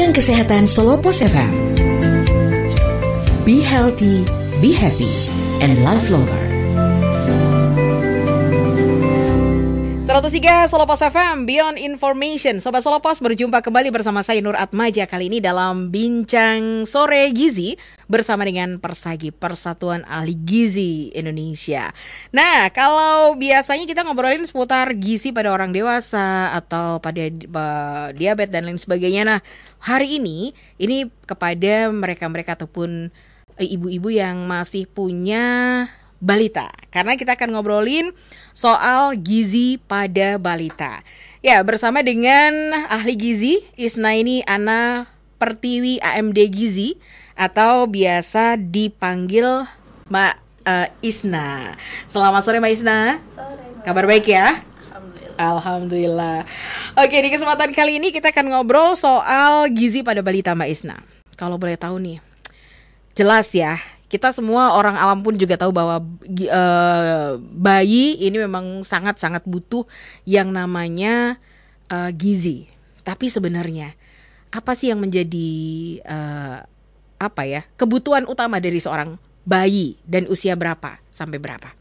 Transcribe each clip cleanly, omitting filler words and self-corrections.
Bincang Kesehatan Solo Pos FM. Be healthy, be happy, and live longer. 103 Solo Pos FM, Beyond Information. Sobat Solo Pos, berjumpa kembali bersama saya Nur Atmaja. Kali ini dalam Bincang Sore Gizi bersama dengan Persagi, Persatuan Ahli Gizi Indonesia. Nah, kalau biasanya kita ngobrolin seputar gizi pada orang dewasa atau pada diabetes dan lain sebagainya. Nah, hari ini kepada mereka-mereka ataupun ibu-ibu yang masih punya balita, karena kita akan ngobrolin soal gizi pada balita. Ya, bersama dengan ahli gizi Isnaini Ana Pertiwi AMD Gizi atau biasa dipanggil Mbak Isna. Selamat sore Mbak Isna. Sore. Kabar baik ya? Alhamdulillah. Alhamdulillah. Oke, di kesempatan kali ini kita akan ngobrol soal gizi pada balita Mbak Isna. Kalau boleh tahu nih, jelas ya, kita semua orang awam pun juga tahu bahwa bayi ini memang sangat-sangat butuh yang namanya gizi. Tapi sebenarnya apa sih yang menjadi kebutuhan utama dari seorang bayi dan usia berapa sampai berapa?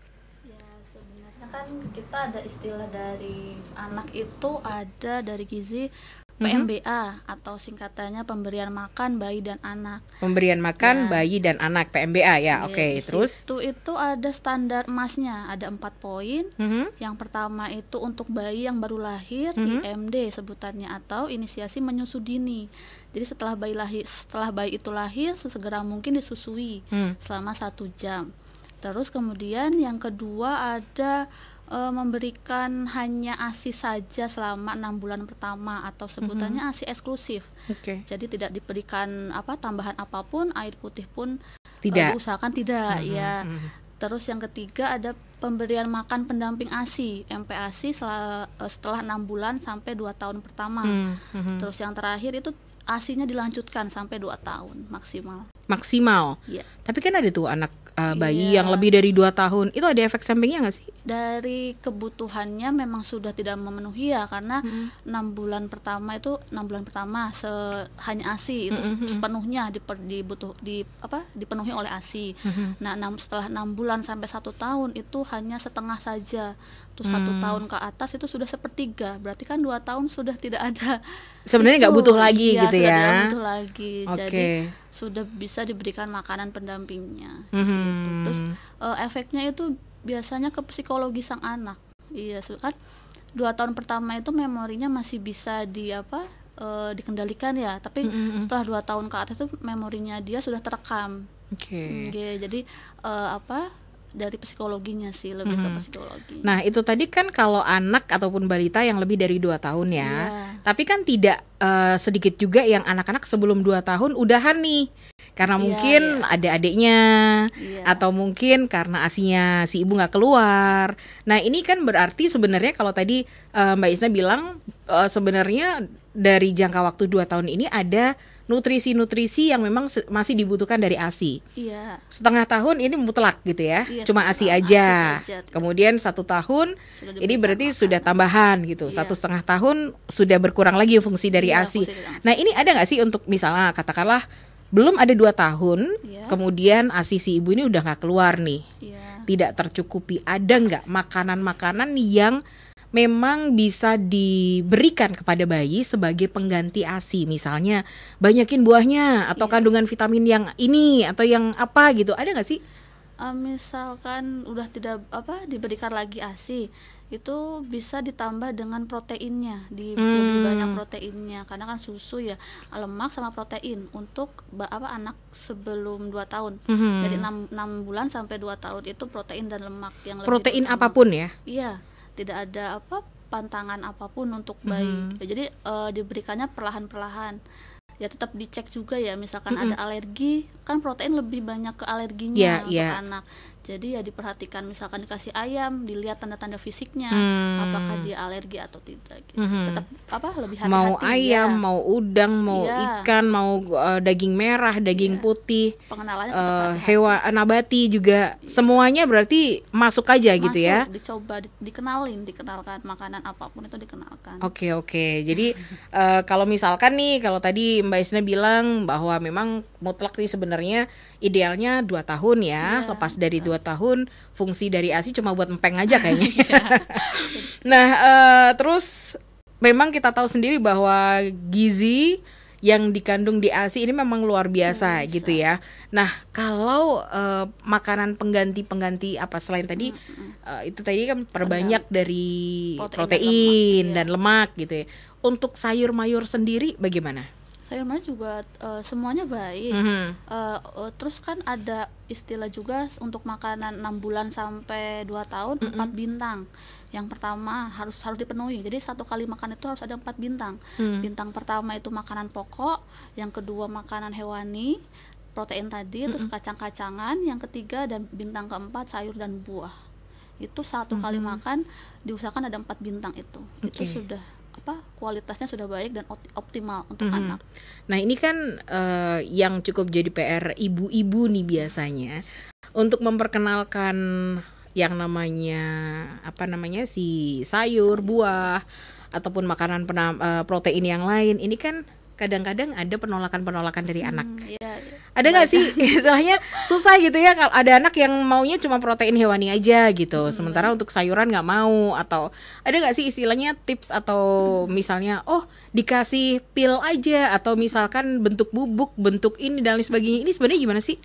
Ya, sebenarnya kan kita ada istilah dari anak itu ada dari gizi PMBA atau singkatannya pemberian makan bayi dan anak. Pemberian makan bayi dan anak, PMBA ya. Oke, terus itu ada standar emasnya, ada 4 poin. Yang pertama itu untuk bayi yang baru lahir, IMD sebutannya, atau inisiasi menyusu dini. Jadi setelah bayi itu lahir sesegera mungkin disusui selama 1 jam. Terus kemudian yang kedua ada memberikan hanya ASI saja selama 6 bulan pertama atau sebutannya ASI eksklusif. Jadi tidak diberikan tambahan apapun, air putih pun diusahakan tidak ya. Terus yang ketiga ada pemberian makan pendamping ASI, MPASI setelah 6 bulan sampai 2 tahun pertama. Terus yang terakhir itu ASI-nya dilanjutkan sampai 2 tahun maksimal. Ya. Tapi kan ada tuh anak bayi yang lebih dari 2 tahun, itu ada efek sampingnya nggak sih? Dari kebutuhannya memang sudah tidak memenuhi ya, karena 6 bulan pertama hanya ASI itu sepenuhnya dipenuhi oleh ASI. Nah, setelah 6 bulan sampai 1 tahun itu hanya setengah saja. Terus 1 tahun ke atas itu sudah sepertiga, berarti kan 2 tahun sudah tidak ada. Sebenarnya nggak butuh lagi gitu ya? Tidak butuh lagi. Jadi sudah bisa diberikan makanan pendampingnya. Gitu. Terus efeknya itu biasanya ke psikologi sang anak. Iya, kan 2 tahun pertama itu memorinya masih bisa dikendalikan ya, tapi setelah 2 tahun ke atas itu memorinya dia sudah terekam. Jadi dari psikologinya sih, lebih ke psikologi. Nah, itu tadi kan kalau anak ataupun balita yang lebih dari 2 tahun ya. Tapi kan tidak sedikit juga yang anak-anak sebelum 2 tahun udahan nih. Karena mungkin ada adiknya atau mungkin karena asinya si ibu nggak keluar. Nah, ini kan berarti sebenarnya kalau tadi Mbak Isna bilang sebenarnya dari jangka waktu 2 tahun ini ada nutrisi-nutrisi yang memang masih dibutuhkan dari ASI. Setengah tahun ini mutlak gitu ya, cuma ASI aja. Kemudian 1 tahun ini berarti sudah tambahan gitu. 1,5 tahun sudah berkurang lagi fungsi dari ASI. Nah, ini ada nggak sih untuk misalnya katakanlah belum ada 2 tahun, kemudian ASI si ibu ini udah nggak keluar nih, tidak tercukupi. Ada nggak makanan-makanan yang memang bisa diberikan kepada bayi sebagai pengganti ASI, misalnya banyakin buahnya atau kandungan vitamin yang ini atau yang apa gitu, ada nggak sih? Misalkan udah tidak diberikan lagi ASI, itu bisa ditambah dengan proteinnya, lebih banyak proteinnya, karena kan susu ya lemak sama protein untuk anak sebelum 2 tahun. Jadi 6 bulan sampai 2 tahun itu protein dan lemak yang lebih protein utama. Apapun ya? Iya. Tidak ada pantangan apapun untuk bayi. Jadi diberikannya perlahan-perlahan. Ya tetap dicek juga ya, misalkan ada alergi, kan protein lebih banyak ke alerginya untuk anak. Jadi ya diperhatikan, misalkan dikasih ayam, dilihat tanda-tanda fisiknya, apakah dia alergi atau tidak gitu. Tetap lebih hati-hati. Mau ayam, mau udang, mau ikan, mau daging merah, daging putih, pengenalannya hewan nabati juga, semuanya berarti masuk aja gitu ya. Dicoba, dikenalkan makanan apapun itu dikenalkan. Oke. Jadi kalau misalkan nih, kalau tadi Mbak Isna bilang bahwa memang mutlak nih sebenarnya idealnya 2 tahun ya. Lepas dari 2 tahun fungsi dari ASI cuma buat empeng aja kayaknya. Nah, terus memang kita tahu sendiri bahwa gizi yang dikandung di ASI ini memang luar biasa gitu ya. Nah, kalau makanan pengganti apa selain tadi itu tadi kan perbanyak dari protein dan lemak gitu ya. Untuk sayur mayur sendiri bagaimana? Sayur mayur juga semuanya baik. Terus kan ada istilah juga untuk makanan 6 bulan sampai 2 tahun 4 bintang. Yang pertama harus dipenuhi. Jadi 1 kali makan itu harus ada 4 bintang. Bintang pertama itu makanan pokok, yang kedua makanan hewani, protein tadi, terus kacang-kacangan, yang ketiga dan bintang keempat sayur dan buah. Itu 1 kali makan diusahakan ada 4 bintang itu. Itu sudah kualitasnya sudah baik dan optimal untuk anak. Nah, ini kan yang cukup jadi PR ibu-ibu nih biasanya untuk memperkenalkan yang namanya si sayur, buah ataupun makanan protein yang lain. Ini kan kadang-kadang ada penolakan dari anak. Ada nggak sih istilahnya susah gitu ya kalau ada anak yang maunya cuma protein hewani aja gitu, sementara untuk sayuran nggak mau, atau ada nggak sih istilahnya tips atau misalnya dikasih pil aja atau misalkan bentuk bubuk, bentuk ini dan lain sebagainya, ini sebenarnya gimana sih?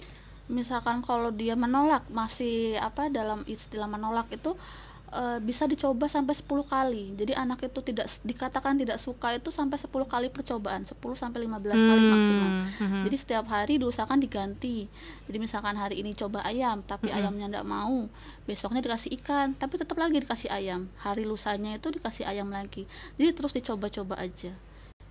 Misalkan kalau dia menolak, masih dalam istilah menolak itu bisa dicoba sampai 10 kali. Jadi anak itu dikatakan tidak suka itu sampai 10 kali percobaan, 10 sampai 15 kali maksimal. Jadi setiap hari diusahakan diganti. Jadi misalkan hari ini coba ayam, tapi ayamnya enggak mau, besoknya dikasih ikan, tapi tetap lagi dikasih ayam. Hari lusanya itu dikasih ayam lagi. Jadi terus dicoba-coba aja.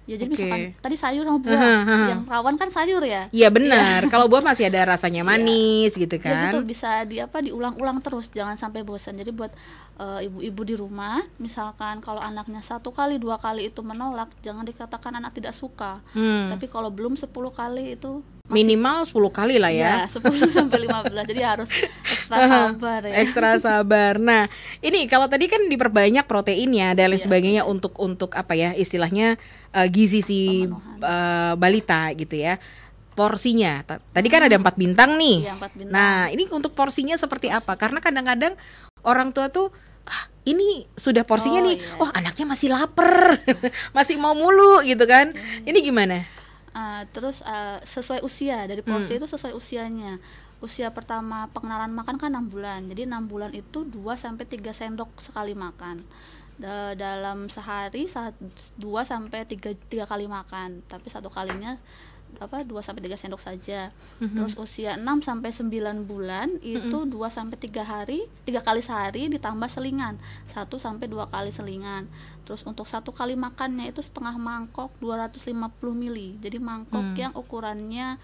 Ya jadi misalkan tadi sayur sama buah, yang rawan kan sayur ya. Iya benar. Kalau buah masih ada rasanya manis gitu kan. Ya gitu, bisa diulang-ulang terus, jangan sampai bosan. Jadi buat ibu-ibu di rumah, misalkan kalau anaknya 1 kali 2 kali itu menolak, jangan dikatakan anak tidak suka. Tapi kalau belum 10 kali itu minimal 10 kali lah ya. 10 sampai 15. Jadi harus ekstra sabar ya. Ekstra sabar. Nah, ini kalau tadi kan diperbanyak proteinnya dan lain sebagainya untuk apa ya istilahnya gizi si balita gitu ya. Porsinya tadi kan ada 4 bintang nih. 4 bintang. Nah, ini untuk porsinya seperti apa? Karena kadang-kadang orang tua tuh ini sudah porsinya nih. Anaknya masih lapar. Masih mau mulu gitu kan. Ini gimana? Terus sesuai usia, dari porsi itu sesuai usianya. Usia pertama pengenalan makan kan 6 bulan. Jadi 6 bulan itu 2 sampai 3 sendok sekali makan. Dalam sehari 2 sampai 3 kali makan, tapi 1 kalinya 2 sampai 3 sendok saja. Terus usia 6 sampai 9 bulan itu 2 sampai 3 kali sehari ditambah selingan, 1 sampai 2 kali selingan. Terus untuk 1 kali makannya itu setengah mangkok 250 ml. Jadi mangkok yang ukurannya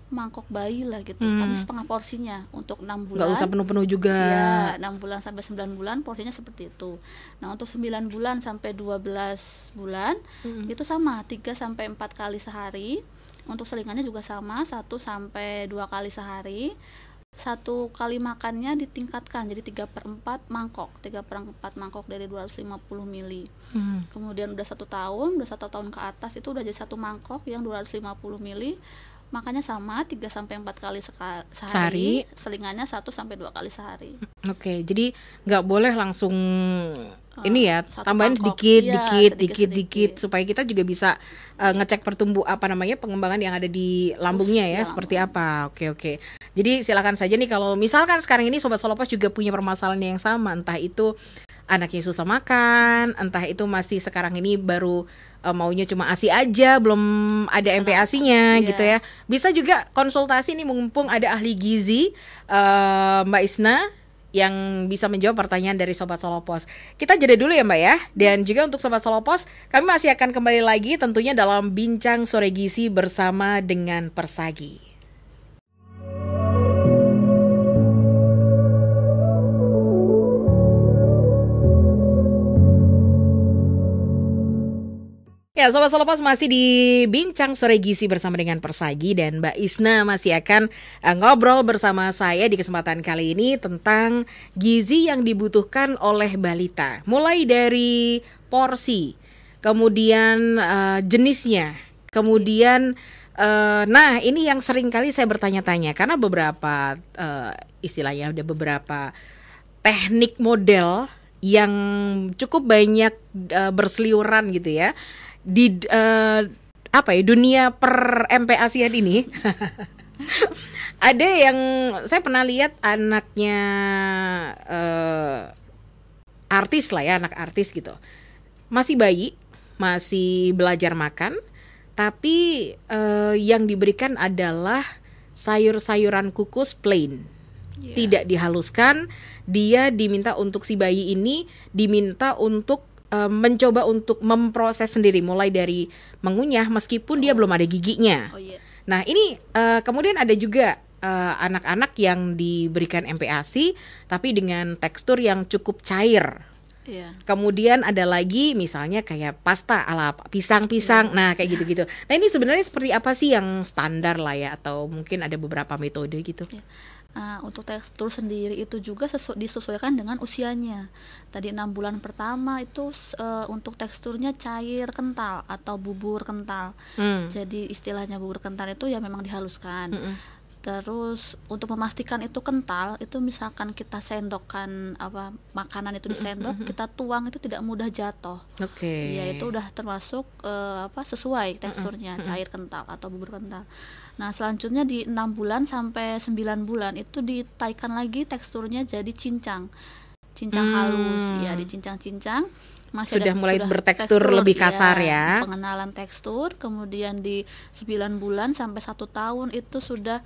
mangkok bayi lah gitu, tapi setengah porsinya untuk 6 bulan. Nggak usah penuh-penuh juga. Ya, 6 bulan sampai 9 bulan porsinya seperti itu. Nah, untuk 9 bulan sampai 12 bulan itu sama, 3 sampai 4 kali sehari. Untuk selingannya juga sama, 1 sampai 2 kali sehari. 1 kali makannya ditingkatkan jadi 3/4 mangkok. 3/4 mangkok dari 250 ml. Kemudian udah 1 tahun, udah 1 tahun ke atas itu udah jadi 1 mangkok yang 250 ml. Makanya sama 3 sampai 4 kali sehari. Selingannya 1 sampai 2 kali sehari. Oke, jadi nggak boleh langsung ini ya, tambahin dikit supaya kita juga bisa ngecek pengembangan yang ada di lambungnya ya, seperti apa. Oke. Jadi silakan saja nih kalau misalkan sekarang ini Sobat Solopos juga punya permasalahan yang sama, entah itu anaknya susah makan, entah itu masih sekarang ini baru maunya cuma ASI aja, belum ada MPASI-nya gitu ya. Bisa juga konsultasi nih, mumpung ada ahli gizi Mbak Isna yang bisa menjawab pertanyaan dari Sobat Solopos. Kita jeda dulu ya Mbak ya. Dan juga untuk Sobat Solopos, kami masih akan kembali lagi tentunya dalam Bincang Sore Gizi bersama dengan Persagi. Ya, Sobat Selepas masih di Bincang Sore Gizi bersama dengan Persagi, dan Mbak Isna masih akan ngobrol bersama saya di kesempatan kali ini tentang gizi yang dibutuhkan oleh balita. Mulai dari porsi, kemudian jenisnya, kemudian nah ini yang sering kali saya bertanya-tanya karena beberapa istilahnya ada beberapa teknik model yang cukup banyak berseliweran gitu ya di dunia per MPASian ini. Ada yang saya pernah lihat anaknya artis lah ya, anak artis gitu, masih bayi, masih belajar makan, tapi yang diberikan adalah sayur-sayuran kukus plain, tidak dihaluskan. Dia diminta untuk si bayi ini diminta untuk mencoba untuk memproses sendiri, mulai dari mengunyah meskipun dia belum ada giginya. Nah ini kemudian ada juga anak-anak yang diberikan MPASI tapi dengan tekstur yang cukup cair. Kemudian ada lagi misalnya kayak pasta ala pisang-pisang, nah kayak gitu-gitu. Nah ini sebenarnya seperti apa sih yang standar lah ya, atau mungkin ada beberapa metode gitu? Untuk tekstur sendiri itu juga disesuaikan dengan usianya. Tadi 6 bulan pertama itu untuk teksturnya cair kental atau bubur kental. Jadi istilahnya bubur kental itu ya memang dihaluskan. Terus untuk memastikan itu kental, itu misalkan kita sendokkan makanan itu disendok, kita tuang itu tidak mudah jatuh. Ya itu udah termasuk sesuai teksturnya, cair kental atau bubur kental. Nah selanjutnya di 6 bulan sampai 9 bulan itu ditaikan lagi teksturnya jadi cincang halus, ya dicincang-cincang. Sudah mulai bertekstur lebih kasar ya. Pengenalan tekstur. Kemudian di 9 bulan sampai 1 tahun itu sudah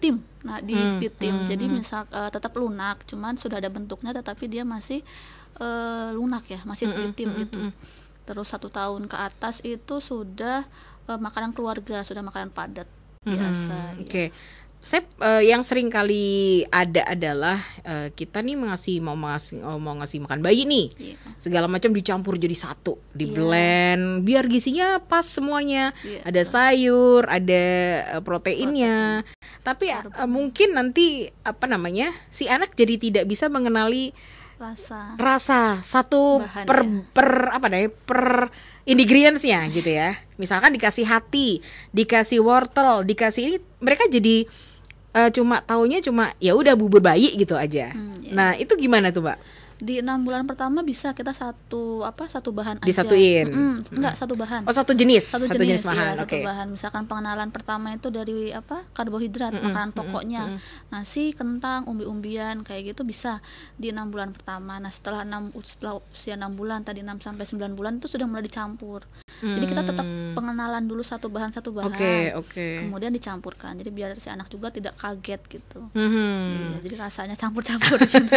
tim. Nah di tim. Jadi misal tetap lunak, cuman sudah ada bentuknya tetapi dia masih lunak ya, masih di tim gitu. Terus 1 tahun ke atas itu sudah makanan keluarga, sudah makanan padat biasa. Saya yang sering kali ada adalah kita nih mau ngasih makan bayi nih, segala macam dicampur jadi satu, di blend biar gizinya pas semuanya. Ada sayur, ada proteinnya. Tapi mungkin nanti si anak jadi tidak bisa mengenali rasa satu per ingredients-nya gitu ya. Misalkan dikasih hati, dikasih wortel, dikasih ini, mereka jadi cuma taunya ya udah bubur bayi gitu aja. Nah itu gimana tuh Mbak? Di 6 bulan pertama bisa kita satu bahan aja. Disatuin? Enggak, satu bahan. Oh, satu jenis bahan. Satu bahan. Misalkan pengenalan pertama itu dari karbohidrat, makanan pokoknya. Nasi, kentang, umbi-umbian kayak gitu bisa di 6 bulan pertama. Nah, setelah usia 6 bulan tadi 6 sampai 9 bulan itu sudah mulai dicampur. Jadi kita tetap pengenalan dulu satu bahan. Kemudian dicampurkan. Jadi biar si anak juga tidak kaget gitu. Jadi rasanya campur-campur gitu.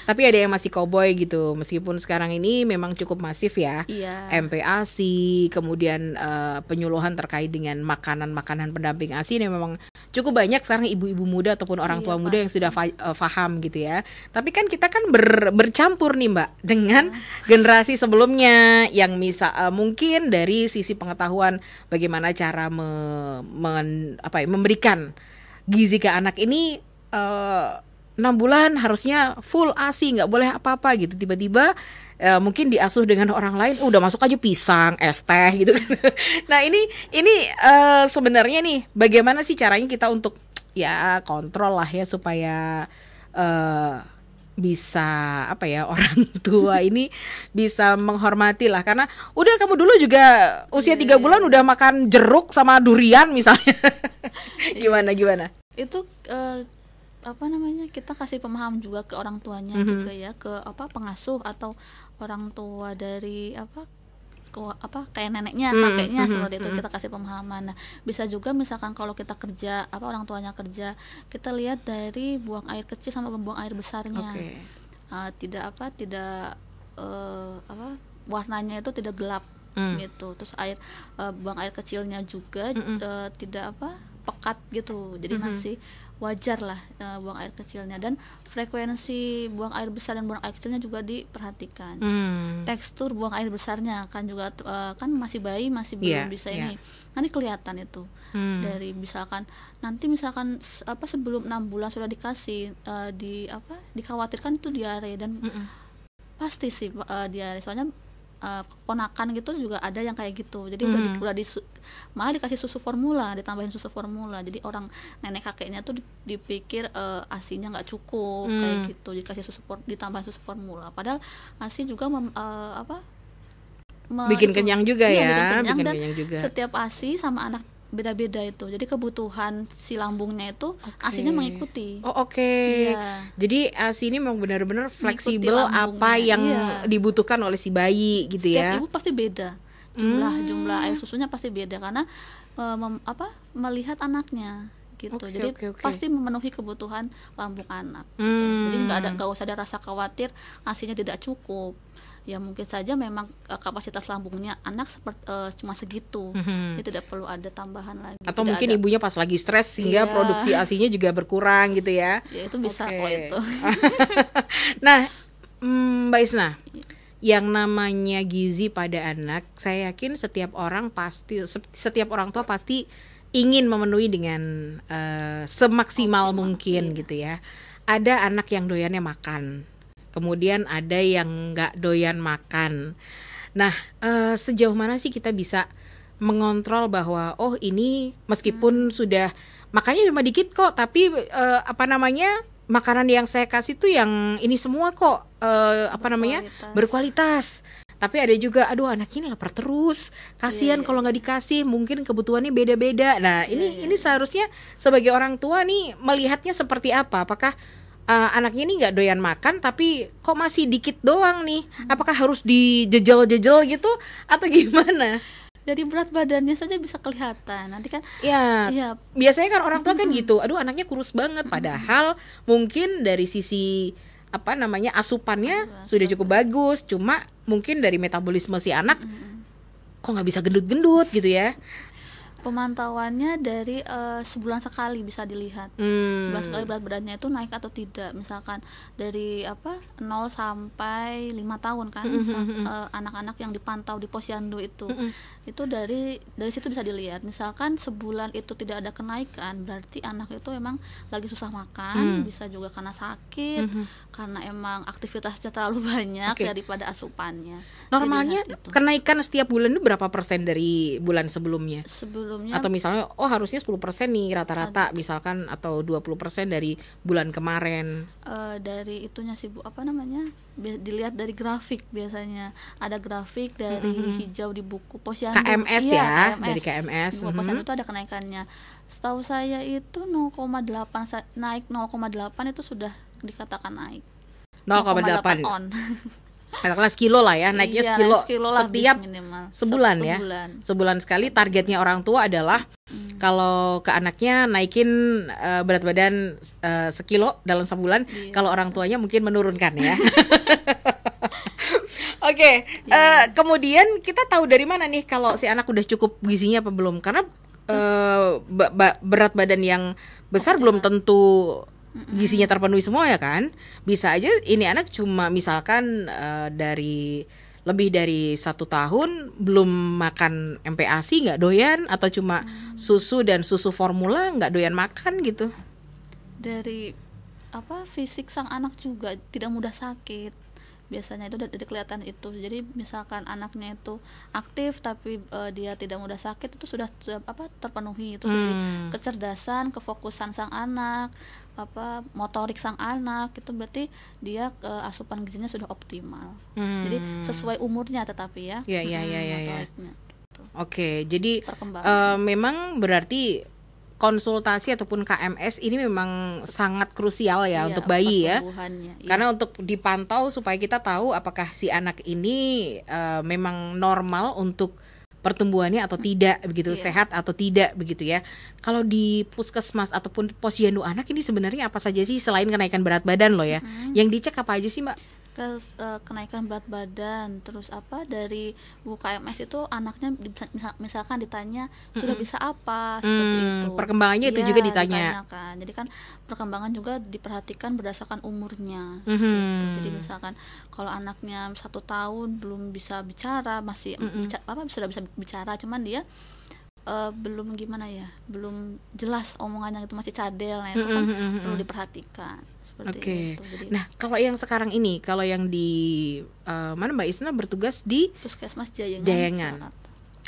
Tapi ada yang masih cowboy gitu, meskipun sekarang ini memang cukup masif ya. MPASI, kemudian penyuluhan terkait dengan makanan-makanan pendamping ASI ini memang cukup banyak sekarang ibu-ibu muda ataupun orang tua muda yang sudah paham gitu ya. Tapi kan kita kan bercampur nih Mbak dengan generasi sebelumnya yang mungkin dari sisi pengetahuan bagaimana cara memberikan gizi ke anak ini 6 bulan harusnya full ASI, nggak boleh apa-apa gitu. Tiba-tiba mungkin diasuh dengan orang lain, udah masuk aja pisang, es teh gitu. Nah ini sebenarnya nih bagaimana sih caranya kita untuk ya kontrol lah ya supaya bisa orang tua ini bisa menghormati lah, karena udah kamu dulu juga usia 3 bulan udah makan jeruk sama durian misalnya. Gimana? Itu kita kasih pemahaman juga ke orang tuanya juga ya, ke pengasuh atau orang tua dari kayak neneknya, kakeknya, seperti itu kita kasih pemahaman. Nah, bisa juga misalkan kalau kita kerja, orang tuanya kerja, kita lihat dari buang air kecil sama buang air besarnya. Warnanya itu tidak gelap gitu. Terus buang air kecilnya juga tidak pekat gitu. Jadi masih wajar lah buang air kecilnya, dan frekuensi buang air besar dan buang air kecilnya juga diperhatikan. Tekstur buang air besarnya kan juga kan masih bayi, masih belum bisa ini, nanti kelihatan itu dari misalkan sebelum 6 bulan sudah dikasih dikhawatirkan itu diare, dan pasti sih diare, soalnya keponakan gitu juga ada yang kayak gitu. Jadi malah dikasih susu formula, ditambahin susu formula. Jadi orang nenek kakeknya tuh dipikir ASI-nya nggak cukup kayak gitu. Dikasih ditambahin susu formula. Padahal ASI juga bikin kenyang juga ya. Bikin kenyang juga. Setiap ASI sama anak beda-beda itu. Jadi kebutuhan si lambungnya itu ASI-nya mengikuti. Iya. Jadi ASI ini memang benar-benar fleksibel apa yang dibutuhkan oleh si bayi gitu. Setiap ibu pasti beda. Jumlah air susunya pasti beda karena melihat anaknya gitu. Jadi pasti memenuhi kebutuhan lambung anak. Jadi nggak usah ada rasa khawatir ASI-nya tidak cukup. Ya mungkin saja memang kapasitas lambungnya anak cuma segitu, jadi tidak perlu ada tambahan lagi. Atau mungkin ibunya pas lagi stres sehingga produksi ASI-nya juga berkurang gitu ya. Ya itu bisa kok itu. Nah, Mbak Isna, yang namanya gizi pada anak, saya yakin setiap orang tua pasti ingin memenuhi dengan semaksimal mungkin gitu ya. Ada anak yang doyannya makan, kemudian ada yang nggak doyan makan. Nah, sejauh mana sih kita bisa mengontrol bahwa ini meskipun sudah makannya cuma dikit kok, tapi makanan yang saya kasih tuh yang ini semua kok berkualitas. Tapi ada juga, anak ini lapar terus, kasihan kalau nggak dikasih, mungkin kebutuhannya beda-beda. Nah, ini seharusnya sebagai orang tua nih melihatnya seperti apa? Apakah anaknya ini nggak doyan makan tapi kok masih dikit doang nih, apakah harus dijejel-jejel gitu atau gimana? Dari berat badannya saja bisa kelihatan nanti kan. Ya. Biasanya kan orang tua kan gitu, anaknya kurus banget, padahal mungkin dari sisi asupannya sudah cukup bagus, cuma mungkin dari metabolisme si anak kok nggak bisa gendut-gendut gitu ya. Pemantauannya dari sebulan sekali bisa dilihat. Sebulan sekali berat badannya itu naik atau tidak. Misalkan dari 0 sampai 5 tahun kan, anak-anak yang dipantau di posyandu itu dari situ bisa dilihat. Misalkan sebulan itu tidak ada kenaikan, berarti anak itu emang lagi susah makan, bisa juga karena sakit, karena emang aktivitasnya terlalu banyak daripada asupannya. Normalnya kenaikan setiap bulan itu berapa persen dari bulan sebelumnya? Atau misalnya harusnya 10% nih rata-rata misalkan, atau 20% dari bulan kemarin. Dari itunya sih Bu, dilihat dari grafik, biasanya ada grafik dari hijau di buku posyandu KMS ya, KMS. Dari KMS di buku posyandu itu ada kenaikannya. Setahu saya itu 0,8 naik 0,8 itu sudah dikatakan naik 0,8 on. Katakanlah sekilo lah ya, naiknya sekilo setiap sebulan ya. Sebulan sekali. Targetnya orang tua adalah kalau ke anaknya naikin berat badan sekilo dalam sebulan, kalau orang tuanya mungkin menurunkan ya. Oke. Kemudian kita tahu dari mana nih kalau si anak udah cukup gizinya apa belum? Karena berat badan yang besar belum tentu gizinya terpenuhi semua ya kan. Bisa aja ini anak cuma misalkan dari lebih dari 1 tahun belum makan MPASI, nggak doyan, atau cuma susu dan susu formula nggak doyan makan gitu. Dari fisik sang anak juga tidak mudah sakit. Biasanya itu dari kelihatan itu. Jadi misalkan anaknya itu aktif tapi dia tidak mudah sakit, itu sudah terpenuhi. Terus dari kecerdasan, kefokusan sang anak, motorik sang anak, itu berarti dia asupan gizinya sudah optimal. Jadi sesuai umurnya tetapi ya. Iya. Oke, jadi memang berarti konsultasi ataupun KMS ini memang sangat krusial ya untuk bayi ya. Karena untuk dipantau supaya kita tahu apakah si anak ini memang normal untuk pertumbuhannya atau tidak begitu, sehat atau tidak begitu ya. Kalau di puskesmas ataupun posyandu anak ini sebenarnya apa saja sih selain kenaikan berat badan loh ya? Yang dicek apa aja sih Mbak? kenaikan berat badan, terus dari buku KMS itu anaknya misalkan ditanya sudah bisa apa, seperti itu. Perkembangannya itu juga ditanya. Ditanyakan. Jadi kan perkembangan juga diperhatikan berdasarkan umurnya. Gitu. Jadi misalkan kalau anaknya 1 tahun belum bisa bicara, masih sudah bisa bicara, cuman dia belum belum jelas omongannya, itu masih cadel, nah itu kan perlu diperhatikan. Oke. Nah, kalau yang sekarang ini, kalau yang di mana Mbak Isna bertugas di Puskesmas Jayangan.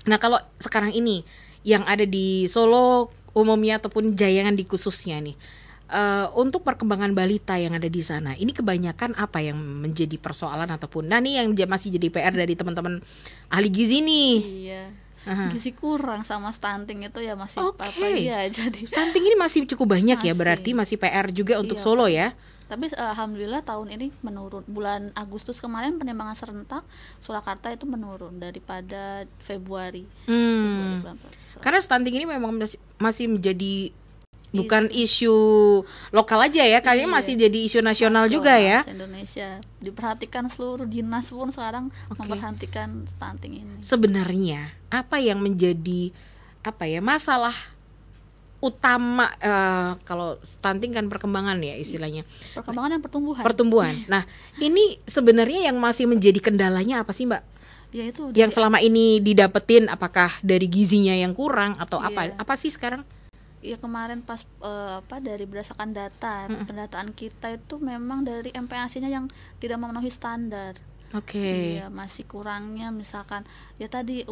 Nah, kalau sekarang ini yang ada di Solo umumnya ataupun Jayangan di khususnya nih, untuk perkembangan balita yang ada di sana, ini kebanyakan apa yang menjadi persoalan ataupun nih yang masih jadi PR dari teman-teman ahli gizi nih? Iya. Gizi kurang sama stunting itu ya masih jadi stunting ini masih cukup banyak ya, berarti masih PR juga untuk Solo ya. Tapi alhamdulillah tahun ini menurun. Bulan Agustus kemarin penyimbangan serentak Surakarta itu menurun daripada Februari. Karena stunting ini memang masih menjadi bukan isu lokal aja ya, kayaknya masih jadi isu nasional juga ya. Indonesia diperhatikan, seluruh dinas pun sekarang memperhatikan stunting ini. Sebenarnya apa yang menjadi masalah utama kalau stunting kan perkembangan ya istilahnya. Perkembangan dan pertumbuhan. Nah, ini sebenarnya yang masih menjadi kendalanya apa sih, Mbak? Ya itu yang selama ini didapetin, apakah dari gizinya yang kurang atau apa sih sekarang? Ya kemarin pas dari berdasarkan data pendataan kita itu memang dari MPASI-nya yang tidak memenuhi standar. Iya, masih kurangnya misalkan ya tadi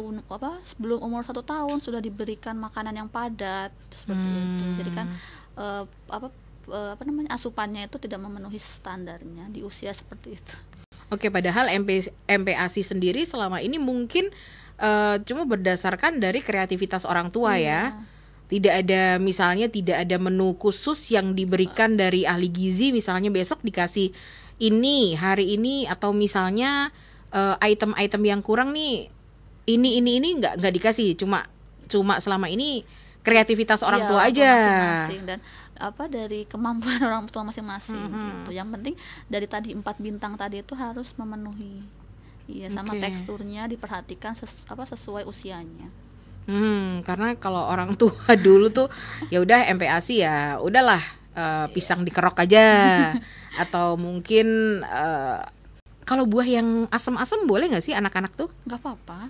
sebelum umur 1 tahun sudah diberikan makanan yang padat seperti itu. Jadi kan asupannya itu tidak memenuhi standarnya di usia seperti itu. Padahal MPASI sendiri selama ini mungkin cuma berdasarkan dari kreativitas orang tua ya. Tidak ada menu khusus yang diberikan dari ahli gizi, misalnya besok dikasih ini, hari ini, atau misalnya item-item yang kurang nih, ini nggak dikasih, cuma selama ini kreativitas orang tua aja. Masing-masing dan dari kemampuan orang tua masing-masing gitu. Yang penting dari tadi 4 bintang tadi itu harus memenuhi. Iya, sama teksturnya diperhatikan sesuai usianya. Karena kalau orang tua dulu tuh ya udah MPASI ya udahlah pisang dikerok aja atau mungkin kalau buah yang asam-asam boleh nggak sih anak-anak tuh? Nggak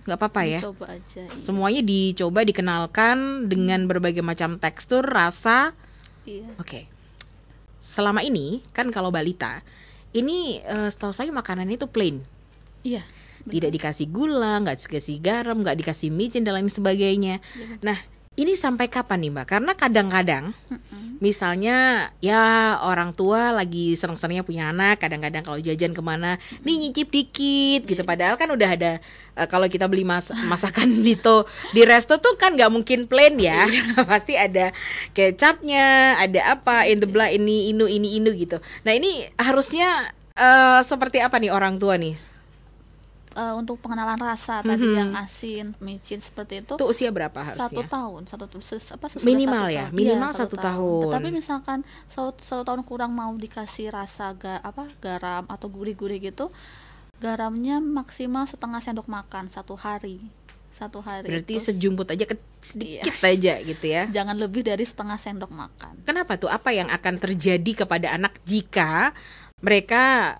apa-apa ya. Dicoba aja. Iya. Semuanya dicoba, dikenalkan dengan berbagai macam tekstur, rasa. Iya. Selama ini kan kalau balita ini setahu saya makanannya itu plain. Iya. Tidak dikasih gula, nggak dikasih garam, nggak dikasih micin dan lain sebagainya. Nah, ini sampai kapan nih Mbak? Karena kadang-kadang misalnya ya orang tua lagi seneng-senengnya punya anak, kadang-kadang kalau jajan kemana nih nyicip dikit gitu. Padahal kan udah ada kalau kita beli masakan di resto tuh kan nggak mungkin plain ya. Pasti ada kecapnya, ada apa in the blood, ini gitu. Nah, ini harusnya seperti apa nih orang tua nih? Untuk pengenalan rasa tadi yang asin, micin seperti itu. Itu usia berapa harusnya? 1 tahun, minimal 1 ya, minimal 1 tahun. Tetapi misalkan 1 tahun kurang mau dikasih rasa garam atau gurih-gurih gitu, garamnya maksimal setengah sendok makan 1 hari. Berarti sejumput aja sedikit aja gitu ya. Jangan lebih dari setengah sendok makan. Kenapa tuh? Apa yang akan terjadi kepada anak jika mereka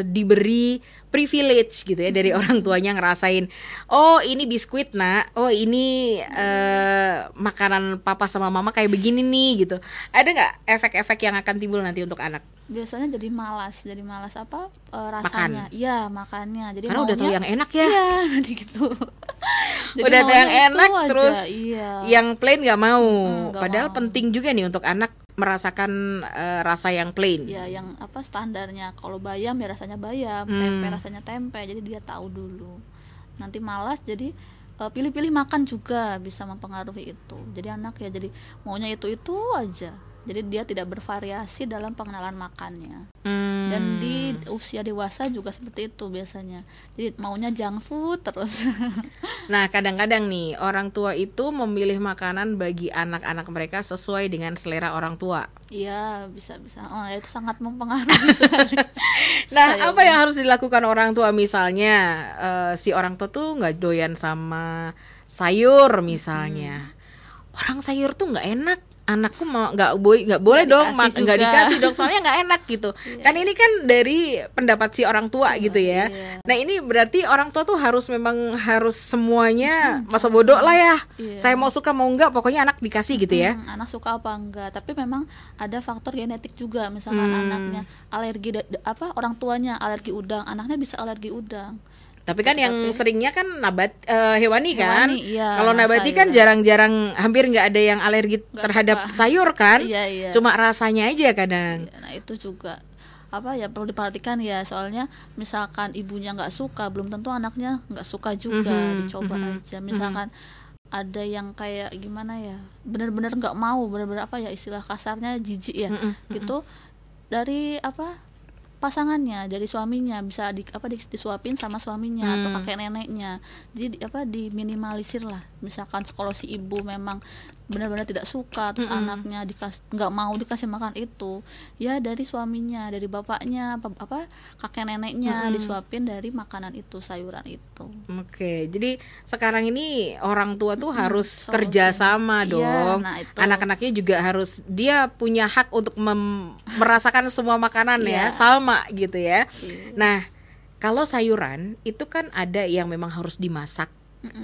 diberi privilege gitu ya dari orang tuanya ngerasain, oh ini biskuit nak, oh ini makanan papa sama mama kayak begini nih gitu. Ada nggak efek-efek yang akan timbul nanti untuk anak? Biasanya jadi malas rasanya. Iya, makannya. Jadi karena udah tahu yang enak ya. Iya, jadi gitu. Jadi udah tahu yang enak terus yang plain nggak mau. Padahal penting juga nih untuk anak merasakan rasa yang plain. Ya, yang standarnya. Kalau bayam ya rasanya bayam, tempe rasanya tempe. Jadi dia tahu dulu. Nanti malas jadi pilih-pilih makan juga bisa mempengaruhi itu. Jadi anak ya jadi maunya itu aja. Jadi dia tidak bervariasi dalam pengenalan makannya. Dan di usia dewasa juga seperti itu biasanya. Jadi maunya junk food terus. Nah, kadang-kadang nih orang tua itu memilih makanan bagi anak-anak mereka sesuai dengan selera orang tua. Iya, bisa-bisa. Oh, itu sangat mempengaruhi sekali. Nah, apa yang harus dilakukan orang tua misalnya si orang tua tuh nggak doyan sama sayur misalnya. Orang sayur tuh nggak enak. Anakku mau nggak boleh dong nggak dikasih dong soalnya nggak enak gitu. Kan ini kan dari pendapat si orang tua gitu ya. Nah, ini berarti orang tua tuh memang harus semuanya masa bodoh lah ya. Saya mau suka mau enggak pokoknya anak dikasih gitu ya. Anak suka apa enggak, tapi memang ada faktor genetik juga. Misalkan anaknya alergi orang tuanya alergi udang, anaknya bisa alergi udang. Tapi kan yang seringnya kan hewani kan. Iya, kalau nabati kan jarang-jarang, hampir nggak ada yang alergi terhadap sayur kan. Iya. Cuma rasanya aja kadang. Nah, itu juga perlu diperhatikan ya, soalnya misalkan ibunya nggak suka, belum tentu anaknya nggak suka juga. Dicoba aja. Misalkan ada yang kayak gimana ya, benar-benar nggak mau, benar-benar istilah kasarnya jijik ya, gitu dari pasangannya, dari suaminya, bisa disuapin sama suaminya atau kakek neneknya. Jadi diminimalisir lah. Misalkan kalau si ibu memang benar-benar tidak suka, terus anaknya nggak mau dikasih makan itu, ya dari suaminya, dari bapaknya, kakek neneknya disuapin dari makanan itu, sayuran itu. Oke, jadi sekarang ini orang tua tuh harus kerja sama dong. Nah, anak-anaknya juga harus, dia punya hak untuk merasakan semua makanan ya, sama gitu ya. Nah, kalau sayuran itu kan ada yang memang harus dimasak,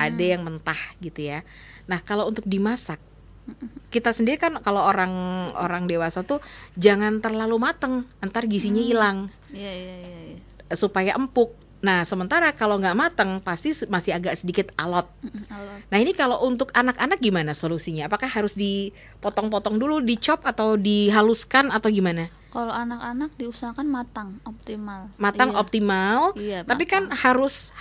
ada yang mentah gitu ya. Nah, kalau untuk dimasak, kita sendiri kan kalau orang dewasa tuh jangan terlalu mateng, ntar gizinya hilang. Iya. Supaya empuk. Nah, sementara kalau nggak mateng pasti masih agak sedikit alot. Nah, ini kalau untuk anak-anak gimana solusinya? Apakah harus dipotong-potong dulu, dicop atau dihaluskan atau gimana? Kalau anak-anak diusahakan matang optimal. Optimal. Iya, tapi kan harus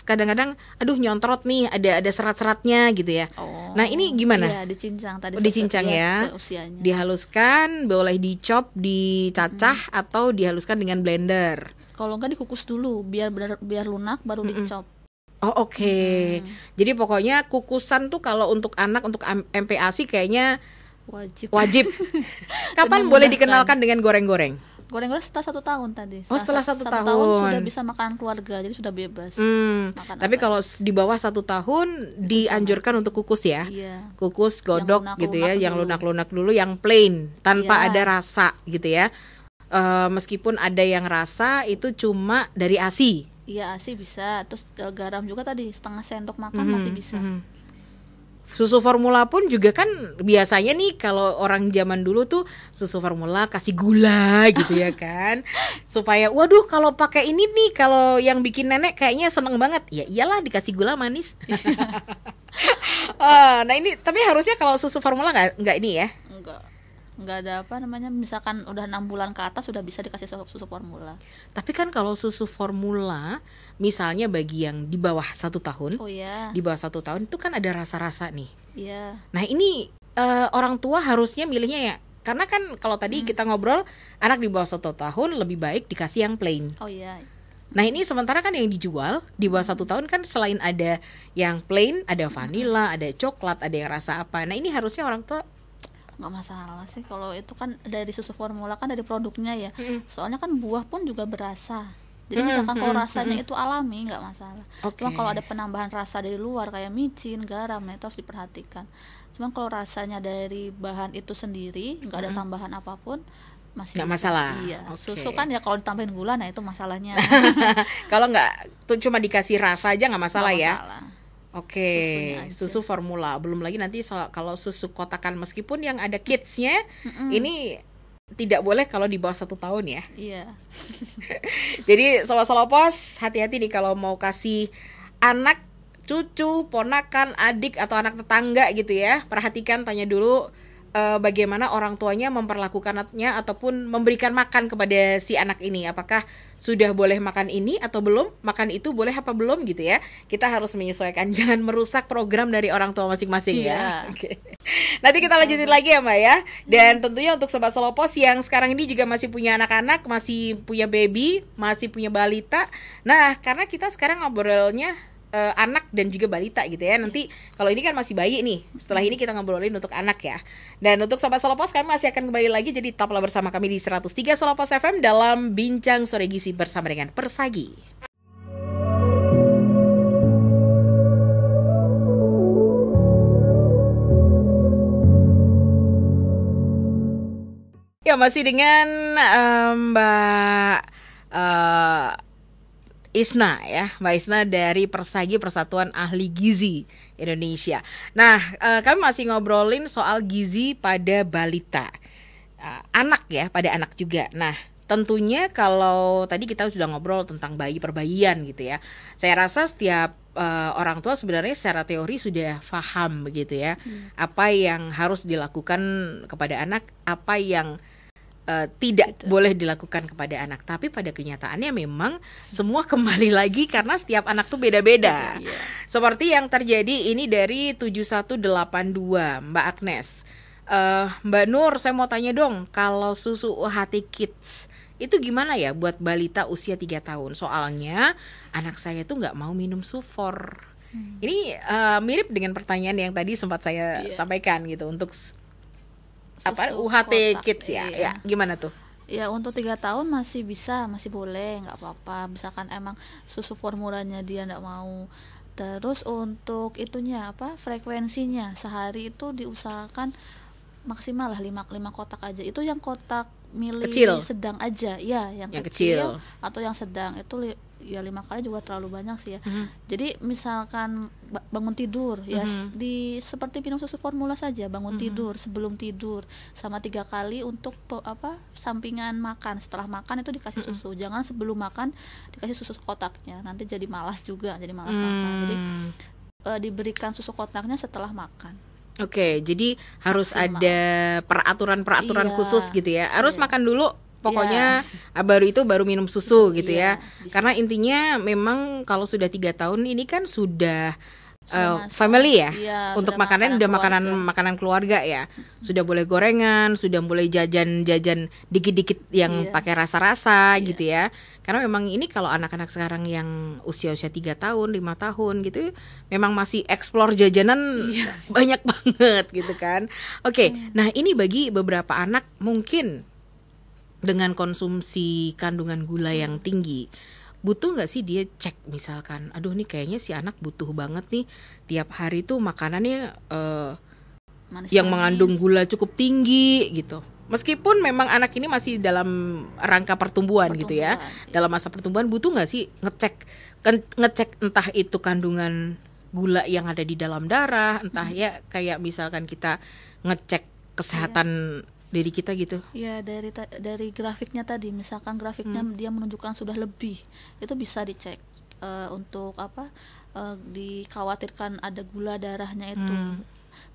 kadang-kadang nyontrot nih, ada serat-seratnya gitu ya. Nah, ini gimana? Iya, dicincang tadi. Dicincang ya. Dihaluskan, boleh dicop, dicacah atau dihaluskan dengan blender. Kalau enggak dikukus dulu biar lunak baru dicop. Oh, oke. Jadi pokoknya kukusan tuh kalau untuk anak, untuk MPASI kayaknya wajib. Kapan boleh dikenalkan dengan goreng-goreng? Goreng-goreng setelah 1 tahun tadi. Setelah 1 tahun sudah bisa makan keluarga, jadi sudah bebas. Tapi kalau di bawah 1 tahun dianjurkan untuk kukus ya. Iya. Kukus, godok gitu ya, yang lunak-lunak dulu, yang plain tanpa ada rasa gitu ya. Meskipun ada yang rasa itu cuma dari ASI. Iya, ASI bisa. Terus garam juga tadi, setengah sendok makan masih bisa. Susu formula pun juga kan biasanya nih kalau orang zaman dulu tuh susu formula kasih gula gitu ya kan. Supaya waduh kalau pakai ini nih, kalau yang bikin nenek kayaknya seneng banget. Ya iyalah, dikasih gula manis. Nah, ini tapi harusnya kalau susu formula enggak ini ya. Enggak ada misalkan udah 6 bulan ke atas sudah bisa dikasih susu formula. Tapi kan kalau susu formula misalnya bagi yang di bawah 1 tahun, di bawah 1 tahun itu kan ada rasa-rasa nih. Iya. Nah, ini orang tua harusnya milihnya ya, karena kan kalau tadi kita ngobrol anak di bawah 1 tahun lebih baik dikasih yang plain. Oh iya. Nah, ini sementara kan yang dijual di bawah 1 tahun kan selain ada yang plain, ada vanilla, ada coklat, ada yang rasa apa. Nah, ini harusnya orang tua nggak masalah sih kalau itu kan dari susu formula, kan dari produknya ya. Soalnya kan buah pun juga berasa. Jadi misalkan kalau rasanya itu alami nggak masalah. Cuma kalau ada penambahan rasa dari luar kayak micin, garam, itu harus diperhatikan. Cuma kalau rasanya dari bahan itu sendiri nggak ada tambahan apapun, masih nggak masalah. Iya. Susu kan ya kalau ditambahin gula, nah itu masalahnya. Kalau nggak tuh cuma dikasih rasa aja nggak masalah ya. Oke, susu formula. Belum lagi nanti kalau susu kotakan, meskipun yang ada kidsnya, ini tidak boleh kalau di bawah 1 tahun ya. Iya. Jadi Sobat Salopos, hati-hati nih kalau mau kasih anak, cucu, ponakan, adik atau anak tetangga gitu ya. Perhatikan, tanya dulu bagaimana orang tuanya memperlakukannya ataupun memberikan makan kepada si anak ini. Apakah sudah boleh makan ini atau belum? Makan itu boleh apa belum gitu ya. Kita harus menyesuaikan, jangan merusak program dari orang tua masing-masing ya. Oke. Nanti kita lanjutin lagi ya Mbak ya. Dan tentunya untuk Sobat Selopos yang sekarang ini juga masih punya anak-anak, masih punya baby, masih punya balita. Nah, karena kita sekarang ngobrolnya anak dan juga balita gitu ya. Nanti kalau ini kan masih bayi nih, setelah ini kita ngobrolin untuk anak ya. Dan untuk Sobat Selopos, kami masih akan kembali lagi. Jadi tetaplah bersama kami di 103 Selopos FM dalam Bincang Sore Gizi bersama dengan Persagi. Ya, masih dengan Mbak Isna ya, Mbak Isna dari Persagi, Persatuan Ahli Gizi Indonesia. Nah, kami masih ngobrolin soal gizi pada balita, anak ya, pada anak juga. Nah, tentunya kalau tadi kita sudah ngobrol tentang bayi perbayian gitu ya, saya rasa setiap orang tua sebenarnya secara teori sudah paham begitu ya, apa yang harus dilakukan kepada anak, apa yang tidak boleh dilakukan kepada anak. Tapi pada kenyataannya memang semua kembali lagi karena setiap anak tuh beda-beda. Seperti yang terjadi ini dari 7182 Mbak Agnes. Mbak Nur, saya mau tanya dong, kalau susu UHT Kids itu gimana ya buat balita usia 3 tahun? Soalnya anak saya tuh gak mau minum sufor. Ini mirip dengan pertanyaan yang tadi sempat saya sampaikan gitu, untuk apa UHT Kids ya. Ya, gimana tuh? Ya, untuk 3 tahun masih bisa, masih boleh, nggak apa-apa. Misalkan emang susu formulanya dia nggak mau. Terus untuk itunya apa, frekuensinya sehari itu diusahakan maksimal lah 5 kotak aja. Itu yang kotak mili kecil, sedang aja ya, yang kecil atau yang sedang itu ya 5 kali juga terlalu banyak sih ya. Jadi misalkan bangun tidur ya, di seperti minum susu formula saja, bangun tidur, sebelum tidur, sama 3 kali untuk sampingan makan. Setelah makan itu dikasih susu, jangan sebelum makan dikasih susu kotaknya, nanti jadi malas juga, jadi malas makan. Jadi diberikan susu kotaknya setelah makan. Oke, jadi harus ada peraturan khusus gitu ya. Harus makan dulu pokoknya, baru minum susu gitu ya. Bisa. Karena intinya memang kalau sudah 3 tahun ini kan sudah family ya. Untuk makanan udah makanan keluarga ya. Sudah boleh gorengan, sudah boleh jajan dikit-dikit yang pakai rasa-rasa gitu ya. Karena memang ini kalau anak-anak sekarang yang usia-usia 3 tahun, 5 tahun gitu, memang masih explore jajanan banyak banget gitu kan. Oke, nah ini bagi beberapa anak mungkin dengan konsumsi kandungan gula yang tinggi, butuh nggak sih dia cek misalkan, aduh nih kayaknya si anak butuh banget nih tiap hari tuh makanannya yang mengandung gula cukup tinggi gitu. Meskipun memang anak ini masih dalam rangka pertumbuhan gitu ya, dalam masa pertumbuhan, butuh nggak sih ngecek entah itu kandungan gula yang ada di dalam darah, entah ya kayak misalkan kita ngecek kesehatan diri kita gitu. Ya, dari grafiknya tadi, misalkan grafiknya dia menunjukkan sudah lebih, itu bisa dicek untuk dikhawatirkan ada gula darahnya itu.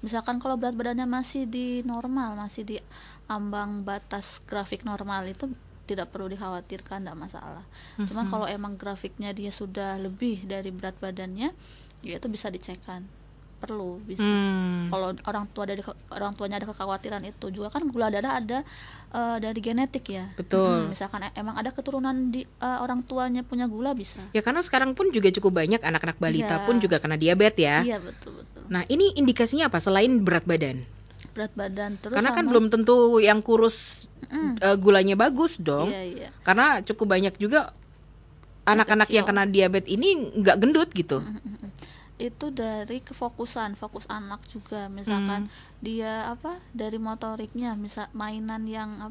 Misalkan kalau berat badannya masih di normal, masih di ambang batas grafik normal, itu tidak perlu dikhawatirkan, tidak masalah. Cuman kalau emang grafiknya dia sudah lebih dari berat badannya, ya itu bisa dicekkan, perlu bisa. Kalau orang tuanya ada kekhawatiran itu, juga kan gula darah ada dari genetik ya. Betul. Misalkan emang ada keturunan di orang tuanya punya gula, bisa. Ya karena sekarang pun juga cukup banyak anak-anak balita pun juga kena diabetes ya. Iya, betul. Nah, ini indikasinya apa selain berat badan? Berat badan terus. Karena kan belum tentu yang kurus gulanya bagus dong. Iya. Karena cukup banyak juga anak-anak yang kena diabetes ini nggak gendut gitu. Itu dari fokus anak juga. Misalkan dia dari motoriknya, misal mainan yang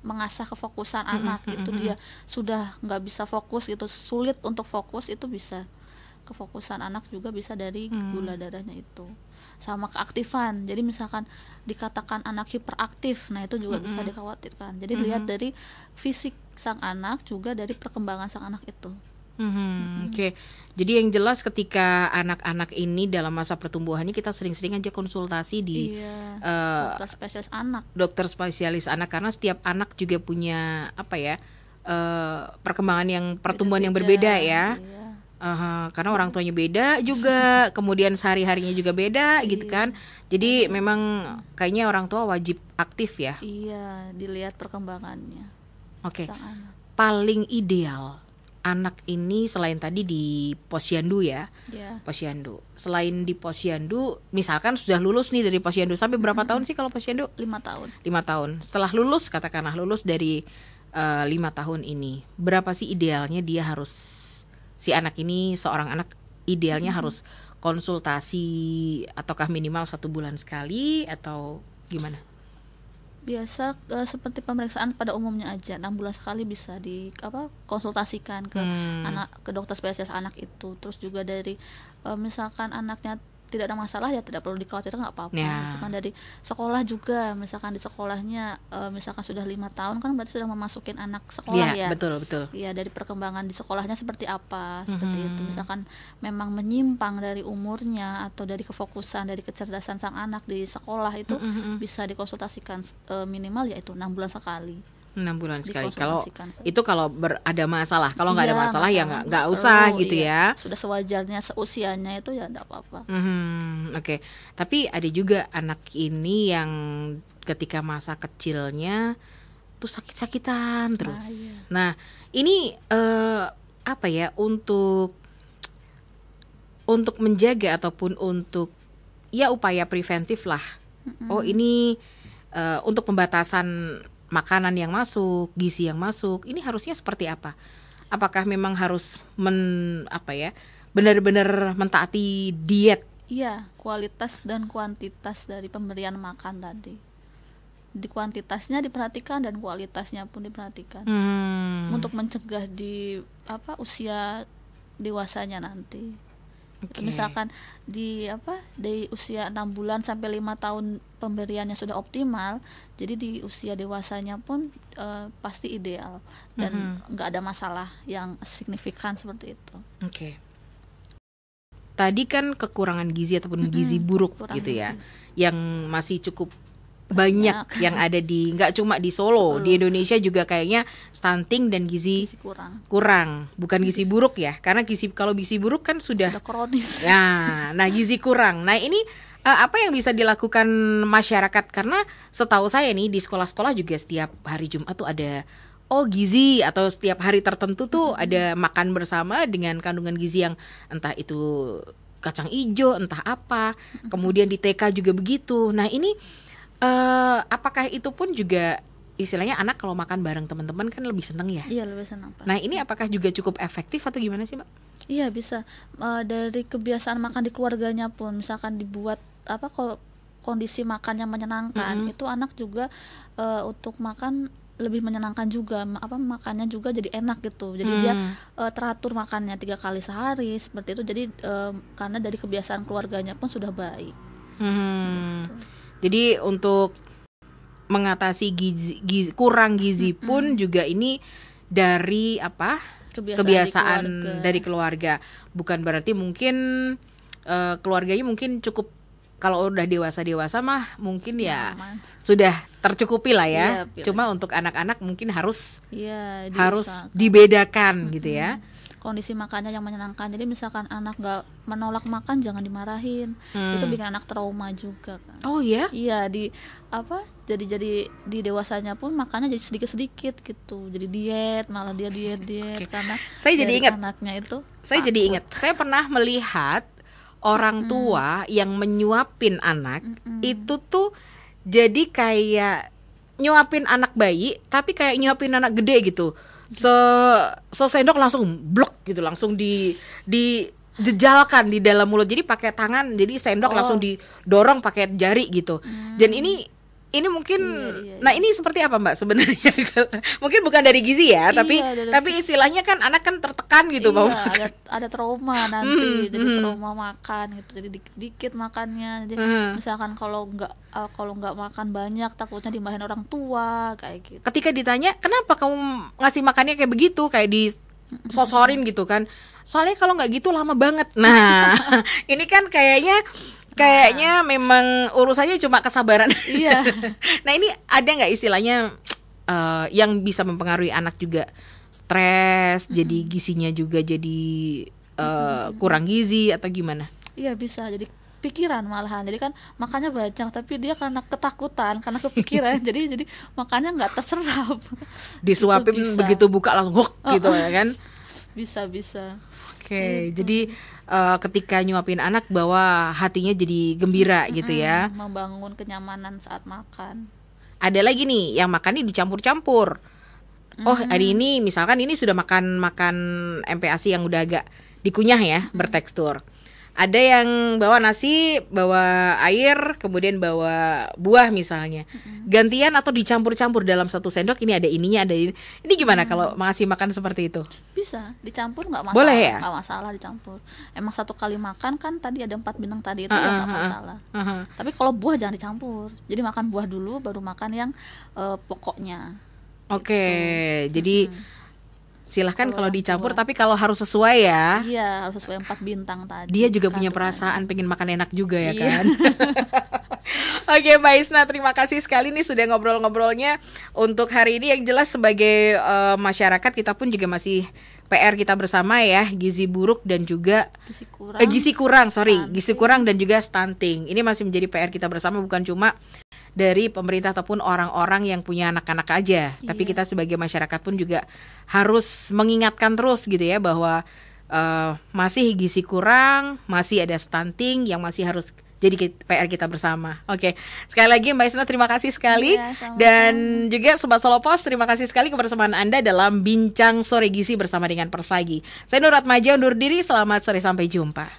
mengasah kefokusan anak itu, dia sudah nggak bisa fokus gitu, sulit untuk fokus, itu bisa kefokusan anak juga bisa dari gula darahnya itu. Sama keaktifan, jadi misalkan dikatakan anak hiperaktif, nah itu juga bisa dikhawatirkan. Jadi lihat dari fisik sang anak, juga dari perkembangan sang anak itu. Oke. Jadi yang jelas ketika anak-anak ini dalam masa pertumbuhan ini kita sering-sering aja konsultasi di dokter spesialis anak karena setiap anak juga punya perkembangan yang pertumbuhan yang berbeda ya. Karena orang tuanya beda juga, kemudian sehari-harinya juga beda gitu kan. Jadi memang kayaknya orang tua wajib aktif ya. Iya, dilihat perkembangannya. Oke. Paling ideal anak ini selain tadi di posyandu ya. Posyandu. Selain di posyandu, misalkan sudah lulus nih dari posyandu, sampai berapa tahun sih kalau posyandu? 5 tahun. 5 tahun. Setelah lulus, katakanlah lulus dari 5 tahun ini, berapa sih idealnya dia harus, si anak ini, seorang anak idealnya harus konsultasi ataukah minimal 1 bulan sekali atau gimana? Biasa seperti pemeriksaan pada umumnya aja, 6 bulan sekali bisa konsultasikan ke ke dokter spesialis anak itu. Terus juga dari misalkan anaknya tidak ada masalah ya tidak perlu dikhawatirkan, nggak apa-apa. Cuma dari sekolah juga, misalkan di sekolahnya misalkan sudah 5 tahun kan berarti sudah memasukin anak sekolah ya. Betul. Iya, dari perkembangan di sekolahnya seperti apa, seperti itu. Misalkan memang menyimpang dari umurnya atau dari kefokusan, dari kecerdasan sang anak di sekolah itu bisa dikonsultasikan minimal yaitu 6 bulan sekali. 6 bulan sekali. Kalau itu kalau ada masalah, kalau nggak ada masalah ya nggak usah gitu ya. Sudah sewajarnya seusianya itu ya nggak apa-apa. Oke. Tapi ada juga anak ini yang ketika masa kecilnya tuh sakit-sakitan terus. Nah ini untuk menjaga ataupun untuk upaya preventif lah. Ini untuk pembatasan makanan yang masuk, gizi yang masuk, ini harusnya seperti apa? Apakah memang harus benar-benar mentaati diet? Iya, kualitas dan kuantitas dari pemberian makan tadi. Di kuantitasnya diperhatikan dan kualitasnya pun diperhatikan. Untuk mencegah di usia dewasanya nanti. Misalkan di usia 6 bulan sampai 5 tahun pemberiannya sudah optimal, jadi di usia dewasanya pun pasti ideal dan nggak ada masalah yang signifikan seperti itu. Tadi kan kekurangan gizi ataupun gizi buruk gitu ya, yang masih cukup banyak yang ada di, nggak cuma di Solo, di Indonesia juga kayaknya stunting dan gizi kurang. Bukan gizi buruk ya, karena kalau gizi buruk kan sudah kronis. Nah gizi kurang. Nah ini apa yang bisa dilakukan masyarakat? Karena setahu saya nih di sekolah-sekolah juga setiap hari Jumat tuh ada gizi, atau setiap hari tertentu tuh ada makan bersama dengan kandungan gizi yang entah itu kacang ijo, entah apa. Kemudian di TK juga begitu. Nah ini apakah itu pun juga istilahnya anak kalau makan bareng teman-teman kan lebih seneng ya? Iya, lebih senang. Nah ini apakah juga cukup efektif atau gimana sih Mbak? Iya bisa, dari kebiasaan makan di keluarganya pun, misalkan dibuat kondisi makan yang menyenangkan, itu anak juga untuk makan lebih menyenangkan juga, makannya juga jadi enak gitu. Jadi dia teratur makannya 3 kali sehari seperti itu. Jadi karena dari kebiasaan keluarganya pun sudah baik. Jadi untuk mengatasi kurang gizi pun juga ini dari kebiasaan dari keluarga. Bukan berarti mungkin keluarganya mungkin cukup, kalau udah dewasa mah mungkin ya sudah tercukupi lah ya. Cuma untuk anak-anak mungkin harus dibedakan gitu ya. Kondisi makannya yang menyenangkan. Jadi misalkan anak nggak menolak makan, jangan dimarahin. Itu bikin anak trauma juga kan. Oh ya? Iya, jadi di dewasanya pun makannya jadi sedikit-sedikit gitu. Jadi diet, malah dia diet karena saya jadi ingat anaknya itu. Saya jadi ingat. Saya pernah melihat orang tua yang menyuapin anak itu tuh jadi kayak nyuapin anak bayi tapi kayak nyuapin anak gede gitu. Sendok langsung blok gitu, langsung dijejalkan di dalam mulut. Jadi pakai tangan, jadi sendok langsung didorong pakai jari gitu. Dan ini mungkin nah ini seperti apa Mbak sebenarnya? Mungkin bukan dari gizi ya, tapi istilahnya kan anak kan tertekan gitu, ada trauma nanti, jadi trauma makan gitu, jadi dikit makannya. Jadi misalkan kalau nggak makan banyak takutnya dimarahin orang tua kayak gitu. Ketika ditanya kenapa kamu ngasih makannya kayak begitu, kayak sosorin gitu kan. Soalnya kalau nggak gitu lama banget. Nah, ini kan kayaknya memang urusannya cuma kesabaran. Iya. Nah, ini ada nggak istilahnya yang bisa mempengaruhi anak juga? Stres, jadi gizinya juga jadi kurang gizi atau gimana? Iya, bisa jadi pikiran malahan. Jadi kan makannya banyak tapi dia karena ketakutan, karena kepikiran jadi makannya nggak terserap. Disuapin begitu buka langsung huk gitu ya kan? Bisa. Oke, jadi ketika nyuapin anak bahwa hatinya jadi gembira gitu ya. Membangun kenyamanan saat makan. Ada lagi nih yang makannya dicampur-campur. Oh, hari ini misalkan ini sudah makan MPASI yang udah agak dikunyah ya, bertekstur. Ada yang bawa nasi, bawa air, kemudian bawa buah misalnya. Gantian atau dicampur-campur dalam satu sendok, ini ada ininya, ada ini. Ini gimana kalau ngasih makan seperti itu? Bisa, dicampur nggak masalah. Boleh ya? Nggak masalah dicampur. Emang satu kali makan kan tadi ada 4 bintang tadi itu ya nggak masalah. Tapi kalau buah jangan dicampur. Jadi makan buah dulu, baru makan yang pokoknya. Oke, jadi silahkan kalau dicampur, tapi kalau harus sesuai ya. Iya, harus sesuai 4 bintang tadi. Dia juga punya perasaan pengen makan enak juga ya kan. Oke, Mbak Isna, terima kasih sekali nih sudah ngobrol-ngobrolnya untuk hari ini. Yang jelas sebagai masyarakat kita pun juga masih PR kita bersama ya, gizi buruk dan juga gizi kurang dan juga stunting. Ini masih menjadi PR kita bersama, bukan cuma dari pemerintah ataupun orang-orang yang punya anak-anak aja, tapi kita sebagai masyarakat pun juga harus mengingatkan terus gitu ya bahwa masih gizi kurang, masih ada stunting yang masih harus jadi PR kita bersama. Oke, sekali lagi Mbak Isna terima kasih sekali, dan juga Sobat Solopos terima kasih sekali kebersamaan Anda dalam Bincang Sore Gizi bersama dengan Persagi. Saya Nur Atmaja undur diri, selamat sore, sampai jumpa.